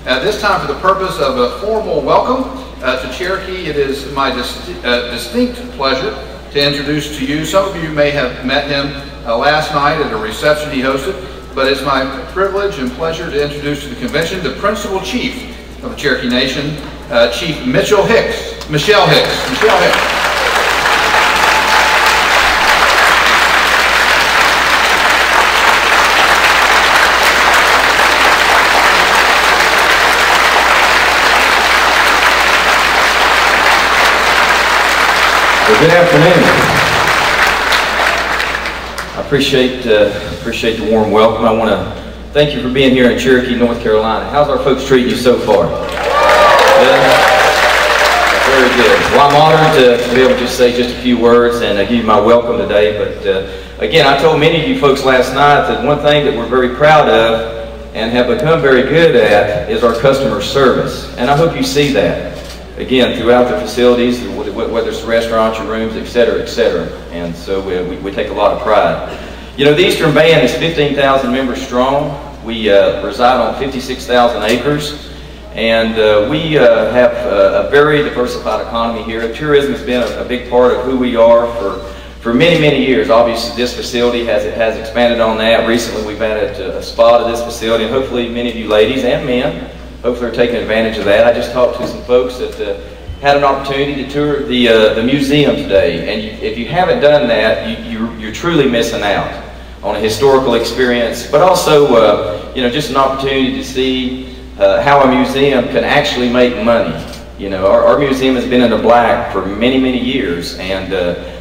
At this time, for the purpose of a formal welcome to Cherokee, it is my distinct pleasure to introduce to you. Some of you may have met him last night at a reception he hosted, but it's my privilege and pleasure to introduce to the convention the Principal Chief of the Cherokee Nation, Chief Michell Hicks. Michell Hicks. Michell Hicks. Well, good afternoon. I appreciate the warm welcome. I want to thank you for being here in Cherokee, North Carolina. How's our folks treating you so far? Good? Very good. Well, I'm honored to be able to just say just a few words and give you my welcome today. But again, I told many of you folks last night that one thing that we're very proud of and have become very good at is our customer service. And I hope you see that. Again, throughout the facilities, whether it's restaurants or rooms, et cetera, and so we take a lot of pride. You know, the Eastern Band is 15,000 members strong. We reside on 56,000 acres, and we have a very diversified economy here. Tourism has been a big part of who we are for many, many years. Obviously, this facility has expanded on that. Recently, we've added a spa to this facility, and hopefully many of you ladies and men hopefully are taking advantage of that. I just talked to some folks that had an opportunity to tour the museum today, and if you haven't done that, you're truly missing out on a historical experience, but also you know, just an opportunity to see how a museum can actually make money. You know, our museum has been in the black for many, many years, and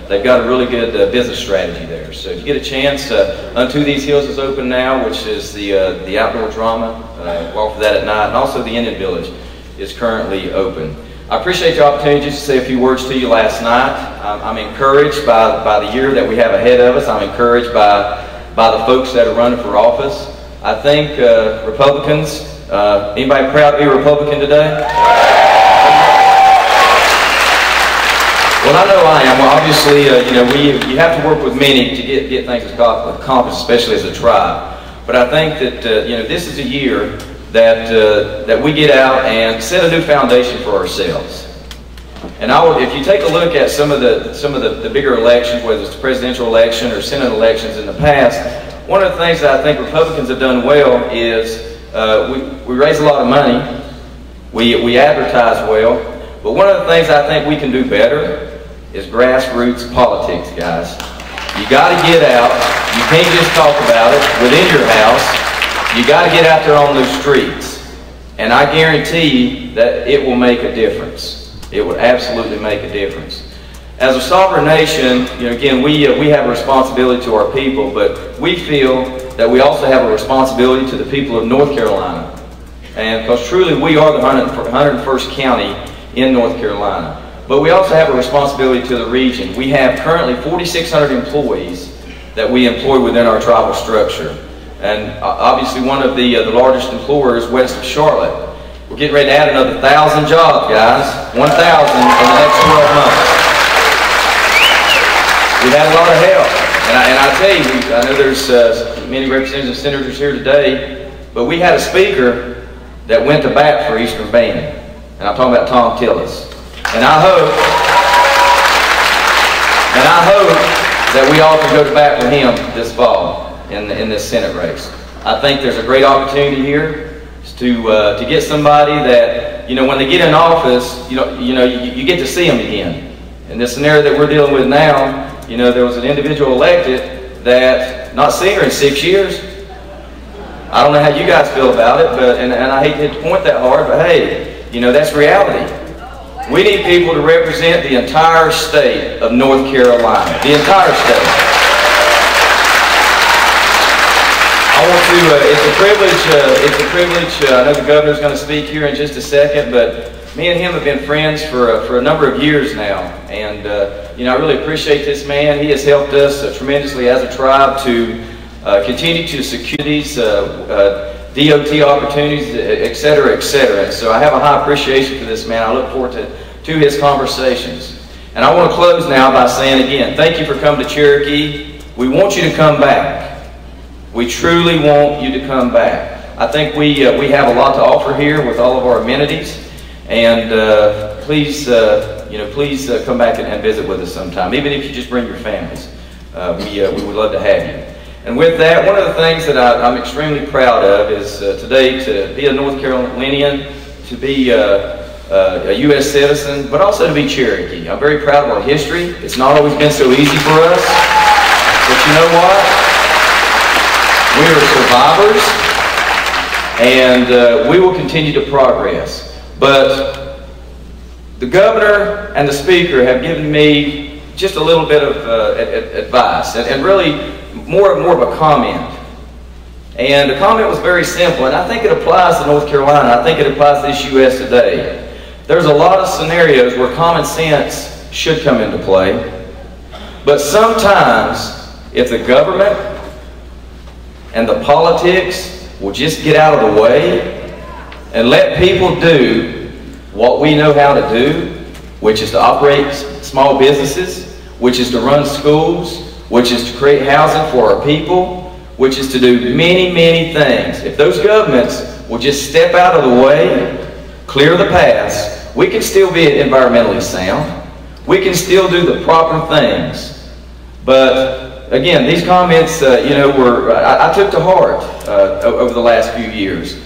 they've got a really good business strategy there. So if you get a chance, Unto These Hills is open now, which is the outdoor drama. We'll offer that at night, and also the Indian Village is currently open. I appreciate the opportunity just to say a few words to you last night. I'm encouraged by the year that we have ahead of us. I'm encouraged by the folks that are running for office. I think Republicans, anybody proud to be a Republican today? Well, I know I am. Well, obviously, you know, you have to work with many to get things accomplished, especially as a tribe. But I think that you know, this is a year that we get out and set a new foundation for ourselves. And if you take a look at some of the bigger elections, whether it's the presidential election or Senate elections in the past, one of the things that I think Republicans have done well is we raise a lot of money, we advertise well, but one of the things I think we can do better is grassroots politics, guys. You got to get out. You can't just talk about it within your house. You got to get out there on those streets. And I guarantee that it will make a difference. It will absolutely make a difference. As a sovereign nation, you know, again, we have a responsibility to our people, but we feel that we also have a responsibility to the people of North Carolina. And because truly we are the 101st county in North Carolina. But we also have a responsibility to the region. We have currently 4,600 employees that we employ within our tribal structure. And obviously one of the largest employers west of Charlotte. We're getting ready to add another 1,000 jobs, guys. 1,000 in the next 12 months. We've had a lot of help. And I tell you, I know there's many representatives and senators here today, but we had a speaker that went to bat for Eastern Band. And I'm talking about Tom Tillis. And I hope that we all can go to bat with him this fall in this Senate race. I think there's a great opportunity here to get somebody that, you know, when they get in office, you get to see them again. In this scenario that we're dealing with now, you know, there was an individual elected that not seen her in 6 years. I don't know how you guys feel about it, but and I hate to point that hard, but hey, you know, that's reality. We need people to represent the entire state of North Carolina. The entire state. I want to, it's a privilege, I know the governor's going to speak here in just a second, but me and him have been friends for a number of years now. And, you know, I really appreciate this man. He has helped us tremendously as a tribe to continue to secure these DOT opportunities, et cetera, et cetera. And so I have a high appreciation for this man. I look forward to his conversations. And I want to close now by saying again, thank you for coming to Cherokee. We want you to come back. We truly want you to come back. I think we have a lot to offer here with all of our amenities, and please come back and visit with us sometime, even if you just bring your families. We would love to have you. And with that, one of the things that I'm extremely proud of is today to be a North Carolinian, to be a U.S. citizen, but also to be Cherokee. I'm very proud of our history. It's not always been so easy for us, but you know what? We are survivors, and we will continue to progress. But the governor and the speaker have given me just a little bit of advice, and really more of a comment. And the comment was very simple, and I think it applies to North Carolina. I think it applies to this U.S. today. There's a lot of scenarios where common sense should come into play, but sometimes if the government and the politics will just get out of the way and let people do what we know how to do, which is to operate small businesses, which is to run schools, which is to create housing for our people, which is to do many, many things. If those governments will just step out of the way, clear the paths, we can still be environmentally sound. We can still do the proper things. But again, these comments, I took to heart over the last few years.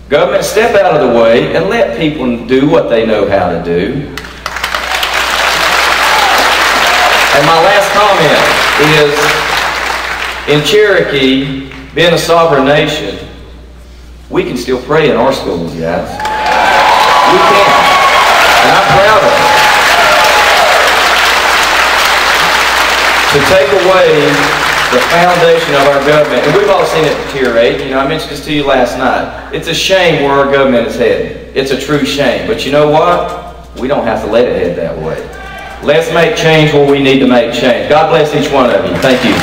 Government, step out of the way and let people do what they know how to do. And my last comment is, in Cherokee, being a sovereign nation, we can still pray in our schools, guys. We can. And I'm proud of it. To take away the foundation of our government, and we've all seen it deteriorate. I mentioned this to you last night. It's a shame where our government is headed. It's a true shame. But you know what? We don't have to let it head that way. Let's make change where we need to make change. God bless each one of you. Thank you.